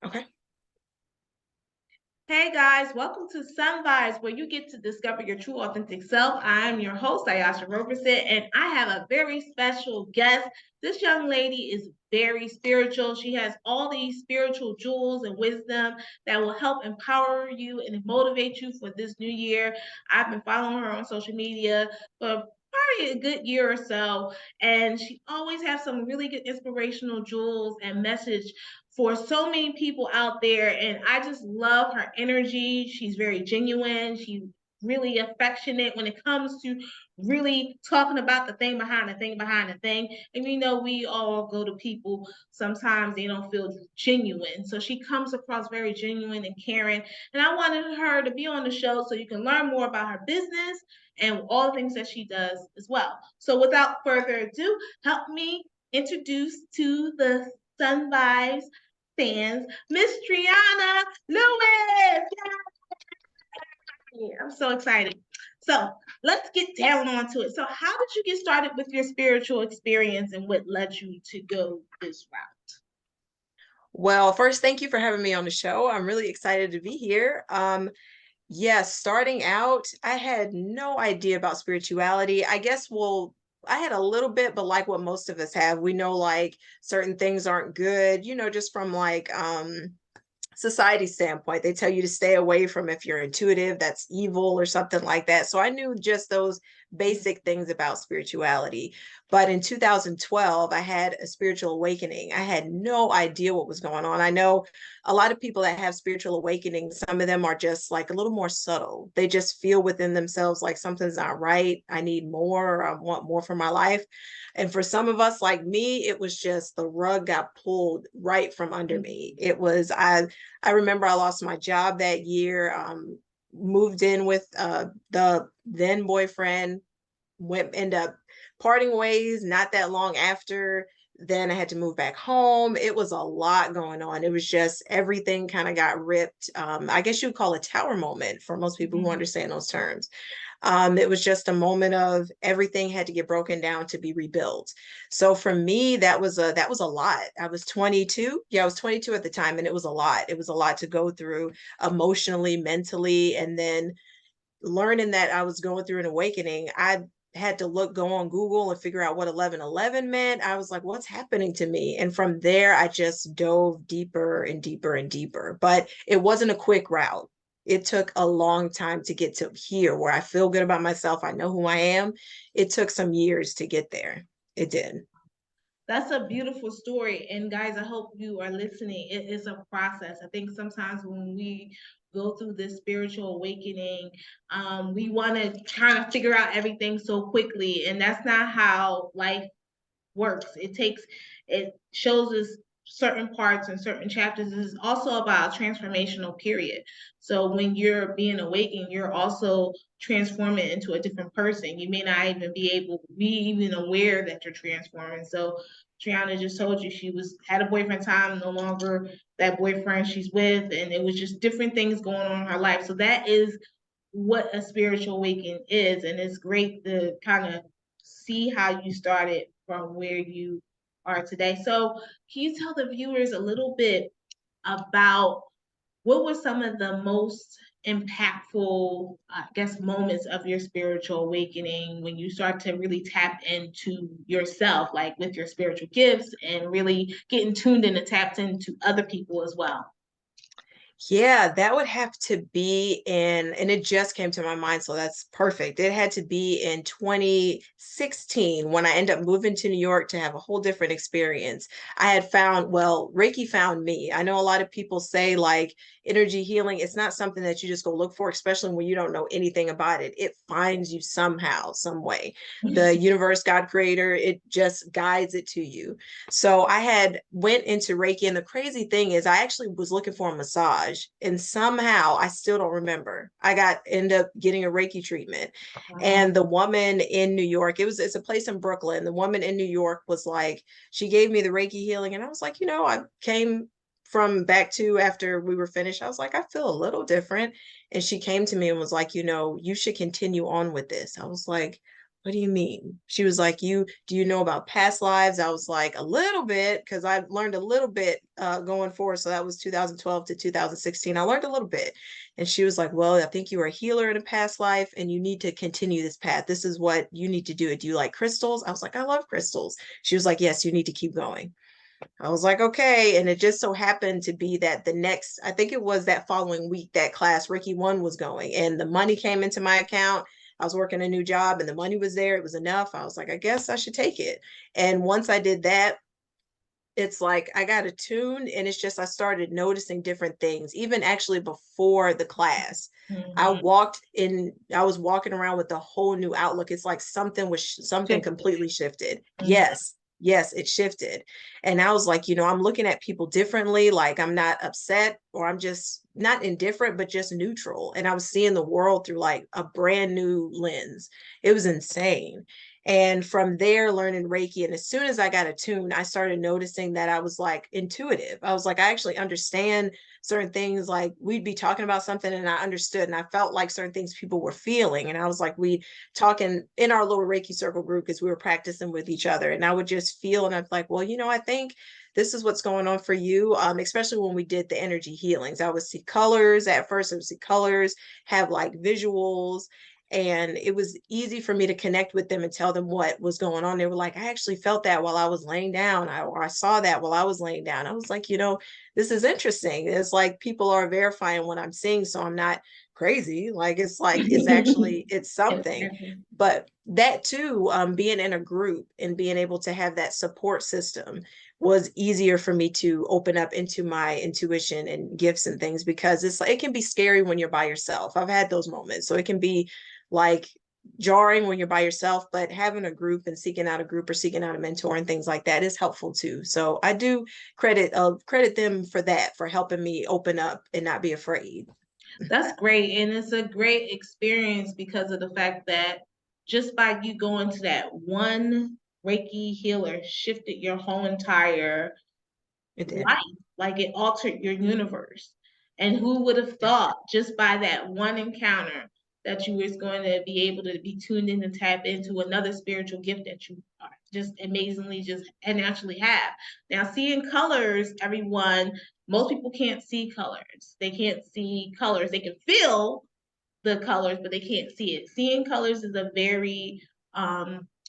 Okay. Hey guys, welcome to Sun Vibes, where you get to discover your true authentic self. I'm your host, Ayasha Roberson, and I have a very special guest. This young lady is very spiritual. She has all these spiritual jewels and wisdom that will help empower you and motivate you for this new year. I've been following her on social media for probably a good year or so, and she always has some really good inspirational jewels and message for so many people out there. And I just love her energy. She's very genuine. She's really affectionate when it comes to really talking about the thing behind the thing behind the thing. And we all go to people, sometimes they don't feel genuine. So she comes across very genuine and caring. And I wanted her to be on the show so you can learn more about her business and all the things that she does as well. So without further ado, help me introduce to the Sun Vibes fans, Miss Trianna Lewis. Yay! I'm so excited. So let's get down onto it. So, how did you get started with your spiritual experience and what led you to go this route? Well, first, thank you for having me on the show. I'm really excited to be here. Yes, starting out, I had no idea about spirituality. I guess, well, I had a little bit, but like what most of us have, we know like certain things aren't good, just from like society standpoint. They tell you to stay away from if you're intuitive, that's evil or something like that. So I knew just those basic things about spirituality. But in 2012, I had a spiritual awakening. I had no idea what was going on. I know a lot of people that have spiritual awakenings, some of them are just like a little more subtle. They just feel within themselves like something's not right. I need more, or I want more for my life. And for some of us like me, it was just the rug got pulled right from under me. It was, I remember I lost my job that year, moved in with the then boyfriend, end up parting ways not that long after. Then I had to move back home. It was a lot going on. It was just everything kind of got ripped. I guess you would call it a tower moment for most people who understand those terms. It was just a moment of everything had to get broken down to be rebuilt. So for me, that was a lot. I was 22. Yeah, I was 22 at the time, and it was a lot. It was a lot to go through emotionally, mentally, and then learning that I was going through an awakening. I had to go on Google and figure out what 1111 meant. I was like, what's happening to me? And from there, I just dove deeper and deeper and deeper. But it wasn't a quick route. It took a long time to get to here where I feel good about myself. I know who I am. It took some years to get there. It did. That's a beautiful story. And guys, I hope you are listening. It is a process. I think sometimes when we go through this spiritual awakening, we want to try to figure out everything so quickly. And that's not how life works. It shows us certain parts and certain chapters. It's also about a transformational period. So when you're being awakened, you're also transforming into a different person. You may not even be even aware that you're transforming. So Trianna just told you she was had a boyfriend time, no longer that boyfriend she's with, and it was just different things going on in her life. So that is what a spiritual awakening is, and it's great to kind of see how you started from where you are today. So, can you tell the viewers a little bit about what were some of the most impactful, I guess, moments of your spiritual awakening when you start to really tap into yourself, like with your spiritual gifts and really getting tuned in and tapped into other people as well? Yeah, that would have to be in, and it just came to my mind, so that's perfect. It had to be in 2016 when I ended up moving to New York to have a whole different experience. I had found, well, Reiki found me. I know a lot of people say like energy healing, it's not something that you just go look for, especially when you don't know anything about it. It finds you somehow, some way. The universe, God creator, it just guides it to you. So I had went into Reiki, and the crazy thing is I actually was looking for a massage, and somehow I still don't remember. End up getting a Reiki treatment. Wow. And the woman in New York, it's a place in Brooklyn. The woman in New York was like, she gave me the Reiki healing, and I was like, I came from back to after we were finished. I was like, I feel a little different. And she came to me and was like, you should continue on with this. I was like, what do you mean? She was like, do you know about past lives? I was like, a little bit, because I learned a little bit going forward. So that was 2012 to 2016. I learned a little bit. And she was like, well, I think you were a healer in a past life and you need to continue this path. This is what you need to do. Do you like crystals? I was like, I love crystals. She was like, yes, you need to keep going. I was like, okay. And it just so happened to be that the next, I think it was that following week, that class Reiki 1 was going and the money came into my account. I was working a new job and the money was there. It was enough. I was like, I guess I should take it. And once I did that, it's like I got attuned and it's just I started noticing different things, even actually before the class. Mm-hmm. I was walking around with a whole new outlook. It's like something Shifted. completely shifted. Mm-hmm. Yes, it shifted. And I was like, I'm looking at people differently. Like I'm not upset or I'm just not indifferent, but just neutral. And I was seeing the world through like a brand new lens. It was insane. And from there, learning Reiki. And as soon as I got attuned, I started noticing that I was like intuitive. I was like, I actually understand certain things. Like we'd be talking about something and I understood and I felt like certain things people were feeling. And I was like, we talking in our little Reiki circle group because we were practicing with each other. And I would just feel, and I'm like, well, I think this is what's going on for you. Especially when we did the energy healings. I would see colors at first, I would see colors, have like visuals, and it was easy for me to connect with them and tell them what was going on. They were like, I actually felt that while I was laying down, or I saw that while I was laying down. I was like, this is interesting. It's like people are verifying what I'm seeing, so I'm not crazy. Like it's actually it's something. Exactly. But that too, being in a group and being able to have that support system was easier for me to open up into my intuition and gifts and things, because it can be scary when you're by yourself. I've had those moments, so it can be like jarring when you're by yourself, but having a group and seeking out a group or seeking out a mentor and things like that is helpful too. So I do credit them for that, for helping me open up and not be afraid. That's great. And it's a great experience because of the fact that just by you going to that one Reiki healer shifted your whole entire It did. life, like it altered your universe. And who would have Yeah. thought just by that one encounter that you was going to be able to be tuned in and tap into another spiritual gift that you are just amazingly just and naturally have. Now, seeing colors, everyone, most people can't see colors. They can't see colors. They can feel the colors, but they can't see it. Seeing colors is a very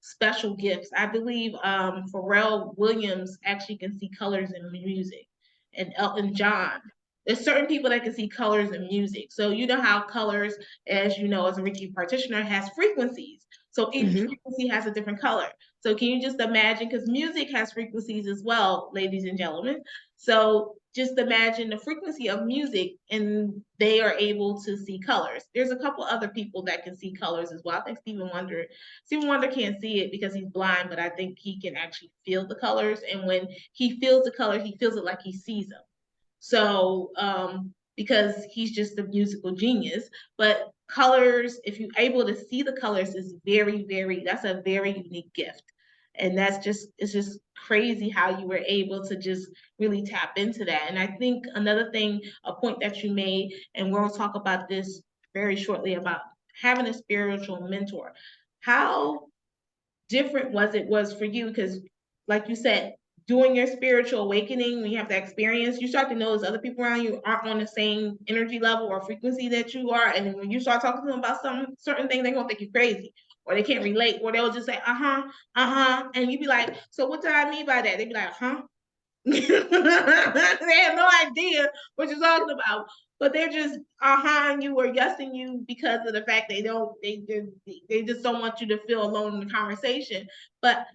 special gift. I believe Pharrell Williams actually can see colors in music, and Elton John. There's certain people that can see colors in music. So you know how colors, as you know, as a Reiki practitioner, has frequencies. So each Mm-hmm. frequency has a different color. So can you just imagine? Because music has frequencies as well, ladies and gentlemen. So just imagine the frequency of music and they are able to see colors. There's a couple other people that can see colors as well. I think Stephen Wonder can't see it because he's blind, but I think he can actually feel the colors. And when he feels the color, he feels it like he sees them. So, because he's just a musical genius, but colors, if you're able to see the colors, is that's a very unique gift. And it's just crazy how you were able to just really tap into that. And I think another thing, a point that you made, and we'll talk about this very shortly about having a spiritual mentor. How different was for you? Because like you said, doing your spiritual awakening, when you have that experience, you start to notice other people around you aren't on the same energy level or frequency that you are. And when you start talking to them about some certain thing, they're gonna think you're crazy. Or they can't relate, or they'll just say, uh-huh, uh-huh. And you'd be like, so what do I mean by that? They'd be like, huh? They have no idea what you're talking about, but they're just uh-huh you or yesing you because of the fact they just don't want you to feel alone in the conversation. But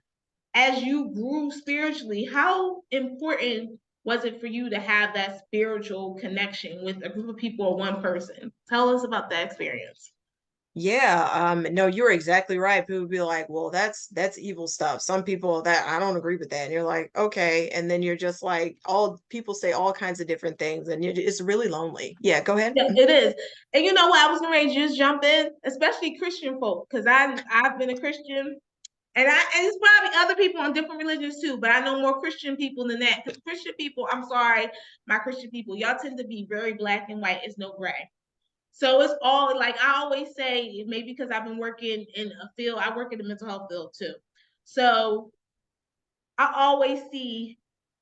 as you grew spiritually, how important was it for you to have that spiritual connection with a group of people or one person? Tell us about that experience. Yeah, no, you're exactly right. People be like, well, that's evil stuff. Some people that I don't agree with that. And you're like, okay. And then you're just like, all people say all kinds of different things, and it's really lonely. Yeah, go ahead. Yeah, it is. And you know what? I was going to just jump in, especially Christian folk, because I've been a Christian. And it's probably other people on different religions too, but I know more Christian people than that. Because Christian people, I'm sorry, my Christian people, y'all tend to be very black and white. It's no gray. So it's all like I always say, maybe because I've been working in a field, I work in the mental health field too. So I always see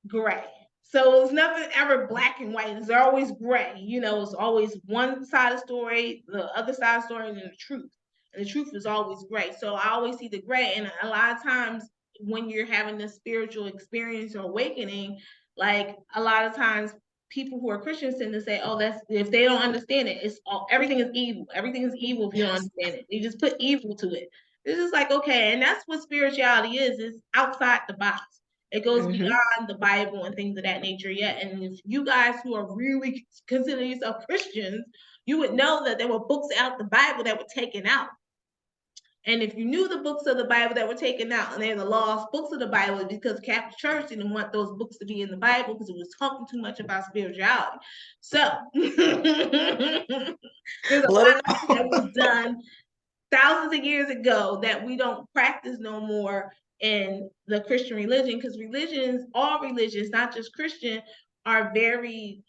gray. So it's never ever black and white. It's always gray. You know, it's always one side of the story, the other side of the story, and then the truth. And the truth is always gray. So I always see the gray. And a lot of times when you're having this spiritual experience or awakening, like a lot of times people who are Christians tend to say, "Oh, that's if they don't understand it, it's all everything is evil. Everything is evil if you don't Yes. understand it. You just put evil to it." It's just like, okay, and that's what spirituality is. It's outside the box. It goes Hmm. beyond the Bible and things of that nature yet. And if you guys who are really consider yourself Christians, you would know that there were books out the Bible that were taken out. And if you knew the books of the Bible that were taken out and they're the lost books of the Bible, because Catholic Church didn't want those books to be in the Bible because it was talking too much about spirituality. So there's a Let lot her that know. was done thousands of years ago that we don't practice no more in the Christian religion, because religions, all religions, not just Christian, are very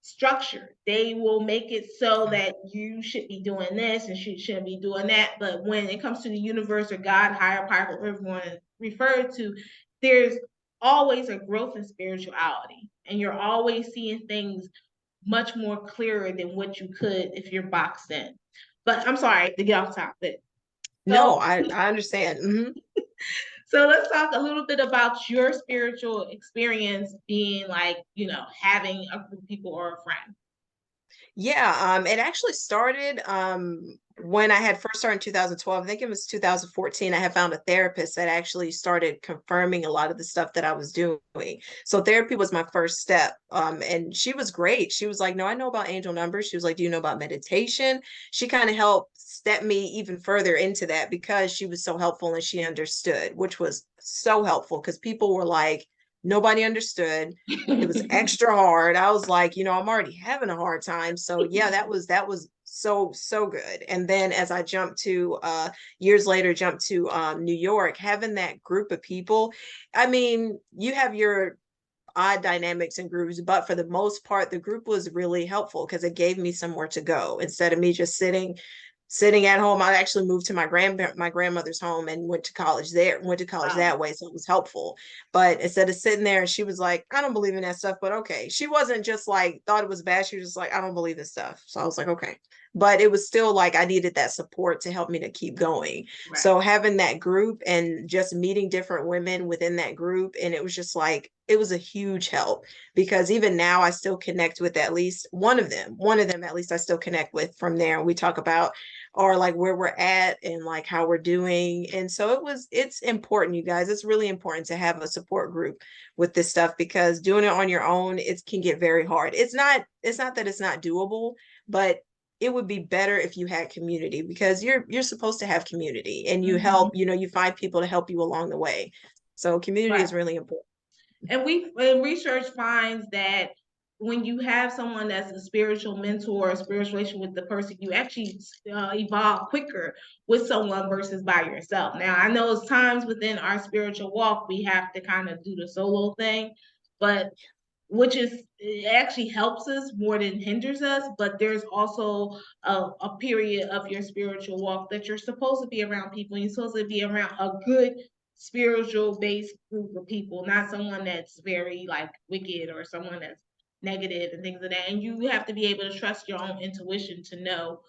structured. They will make it so that you should be doing this and shouldn't be doing that. But when it comes to the universe or God, higher power, whatever everyone is referred to, there's always a growth in spirituality. And you're always seeing things much more clearer than what you could if you're boxed in. But I'm sorry to get off topic. So, No, I understand. Hmm. so let's talk a little bit about your spiritual experience being like, having a group of people or a friend. Yeah, it actually started when I had first started in 2012. I think it was 2014. I had found a therapist that actually started confirming a lot of the stuff that I was doing. So therapy was my first step. And she was great. She was like, "No, I know about angel numbers." She was like, "Do you know about meditation?" She kind of helped step me even further into that because she was so helpful and she understood, which was so helpful because people were like, nobody understood. It was extra hard. I was like, I'm already having a hard time. So yeah, that was so good. And then as I jumped to years later, jumped to New York, having that group of people, I mean, you have your odd dynamics and groups, but for the most part, the group was really helpful because it gave me somewhere to go instead of me just sitting at home. I actually moved to my grandmother's home and went to college Wow. that way. So it was helpful. But instead of sitting there, she was like, "I don't believe in that stuff," but okay. She wasn't just like thought it was bad. She was just like, "I don't believe this stuff." So I was like, okay. But it was still like I needed that support to help me to keep going. Right. So having that group and just meeting different women within that group, and it was just like it was a huge help because even now I still connect with at least one of them. One of them at least I still connect with from there. And we talk about or like where we're at and like how we're doing. And so it's important, you guys. It's really important to have a support group with this stuff because doing it on your own, it can get very hard. It's not that it's not doable, but it would be better if you had community because you're supposed to have community and you Mhm. help, you find people to help you along the way. So community Right. is really important. And research finds that when you have someone that's a spiritual mentor or a spiritual relation with the person, you actually evolve quicker with someone versus by yourself. Now, I know it's times within our spiritual walk we have to kind of do the solo thing, but which is it actually helps us more than hinders us. But there's also a period of your spiritual walk that you're supposed to be around people. You're supposed to be around a good spiritual based group of people, not someone that's very like wicked or someone that's negative and things of that. And you have to be able to trust your own intuition to know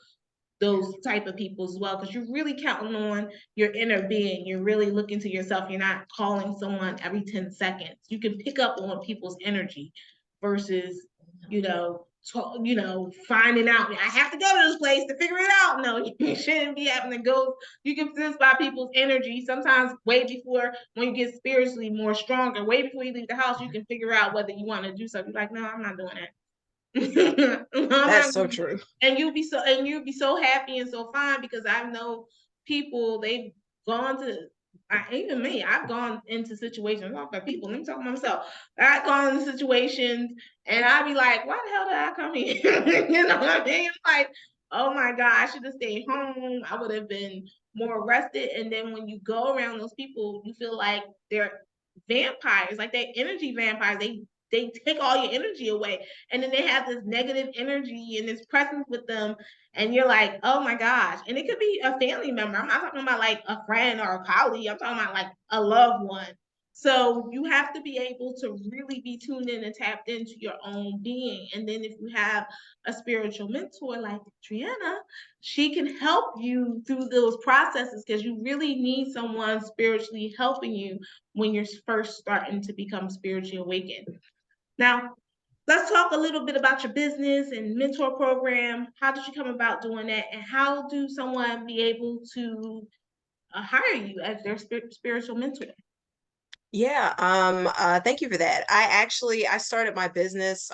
those type of people as well, because you're really counting on your inner being. You're really looking to yourself. You're not calling someone every 10 seconds. You can pick up on people's energy versus, finding out I have to go to this place to figure it out. No, you shouldn't be having to go. You can sense by people's energy sometimes way before when you get spiritually more stronger, way before you leave the house, you can figure out whether you want to do something. You're like, no, I'm not doing that. That's so true. And you'd be so happy and so fine because I know people they've gone to even me, I've gone into situations, not by people, let me talk about myself. I've gone into situations and I'd be like, why the hell did I come here? You know what I mean? Like, oh my God, I should have stayed home. I would have been more rested. And then when you go around those people, you feel like they're vampires, like they're energy vampires. They they take all your energy away. And then they have this negative energy and this presence with them. And you're like, oh my gosh. And it could be a family member. I'm not talking about like a friend or a colleague. I'm talking about like a loved one. So you have to be able to really be tuned in and tapped into your own being. And then if you have a spiritual mentor like Trianna, she can help you through those processes, because you really need someone spiritually helping you when you're first starting to become spiritually awakened. Now, let's talk a little bit about your business and mentor program. How did you come about doing that? And how do someone be able to hire you as their spiritual mentor? Yeah, thank you for that. I started my business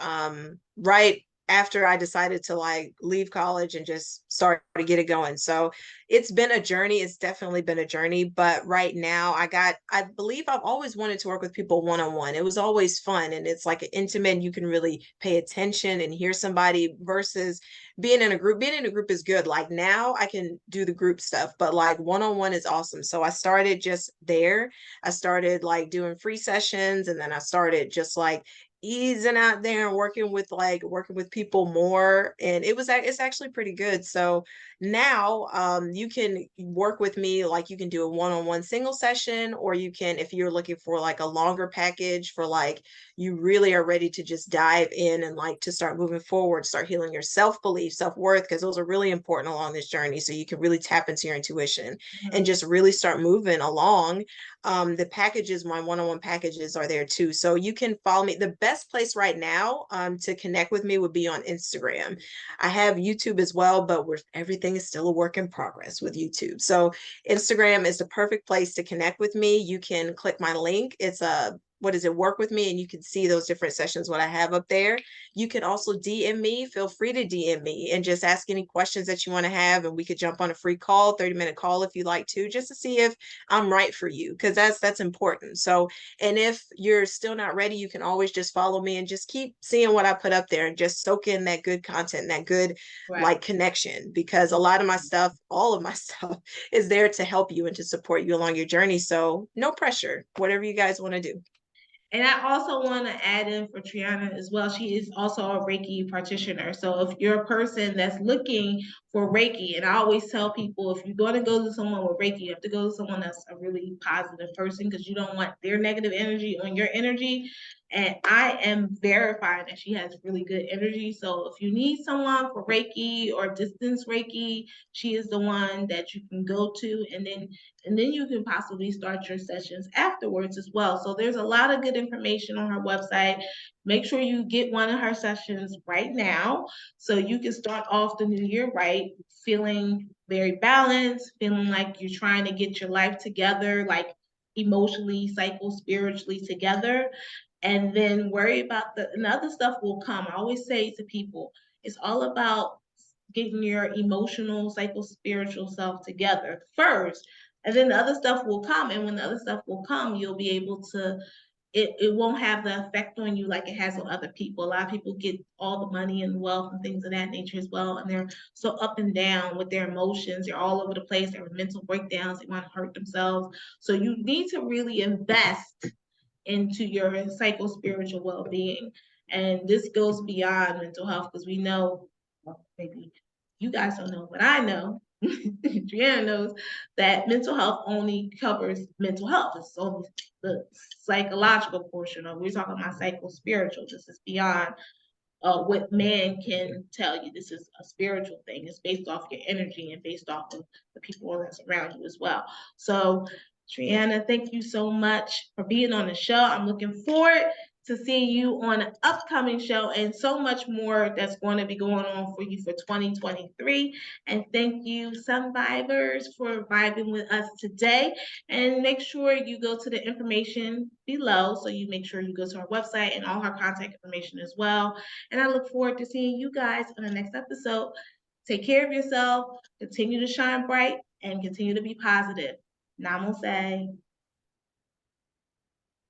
right after I decided to like leave college and just start to get it going. So it's been a journey. It's definitely been a journey, but right now I believe I've always wanted to work with people one-on-one. It was always fun and it's like intimate, you can really pay attention and hear somebody versus being in a group. Being in a group is good. Like now I can do the group stuff, but like one-on-one is awesome. So I started just there. I started like doing free sessions and then I started just like easing out there and working with people more, and it's actually pretty good. So now you can work with me, like you can do a one-on-one single session, or you can, if you're looking for like a longer package for like you really are ready to just dive in and like to start moving forward, start healing your self-belief, self-worth, because those are really important along this journey, so you can really tap into your intuition and just really start moving along. The packages, my one-on-one packages are there too. So you can follow me. The best place right now to connect with me would be on Instagram. I have YouTube as well, but everything is still a work in progress with YouTube. So Instagram is the perfect place to connect with me. You can click my link. It's a what is it, work with me, and you can see those different sessions what I have up there. You can also DM me. Feel free to DM me and just ask any questions that you want to have, and we could jump on a free call, 30-minute call if you like to, just to see if I'm right for you, because that's important. So, and if you're still not ready, you can always just follow me and just keep seeing what I put up there and just soak in that good content, that good Right. like connection, because a lot of my stuff, all of my stuff is there to help you and to support you along your journey. So, no pressure, whatever you guys want to do. And I also want to add in for Trianna as well. She is also a Reiki practitioner. So if you're a person that's looking for Reiki, and I always tell people, if you're going to go to someone with Reiki, you have to go to someone that's a really positive person, because you don't want their negative energy on your energy. And I am verifying that she has really good energy. So if you need someone for Reiki or distance Reiki, she is the one that you can go to. And then you can possibly start your sessions afterwards as well. So there's a lot of good information on her website. Make sure you get one of her sessions right now so you can start off the new year right, feeling very balanced, feeling like you're trying to get your life together, like emotionally, psycho, spiritually together. And then worry about and the other stuff will come. I always say to people, it's all about getting your emotional, psycho, spiritual self together first, and then the other stuff will come. And when the other stuff will come, you'll be able to, it won't have the effect on you like it has on other people. A lot of people get all the money and wealth and things of that nature as well, and they're so up and down with their emotions. They're all over the place. They have mental breakdowns. They want to hurt themselves. So you need to really invest into your psycho spiritual well-being. And this goes beyond mental health, because we know, well, maybe you guys don't know, but I know, Trianna knows, that mental health only covers mental health. It's only the psychological portion of, we're talking about psycho spiritual. This is beyond what man can tell you. This is a spiritual thing. It's based off your energy and based off of the people that's around you as well. So, Trianna, thank you so much for being on the show. I'm looking forward to seeing you on an upcoming show, and so much more that's going to be going on for you for 2023. And thank you, Survivors, for vibing with us today. And make sure you go to the information below. So you make sure you go to our website and all her contact information as well. And I look forward to seeing you guys on the next episode. Take care of yourself, continue to shine bright, and continue to be positive. Namaste.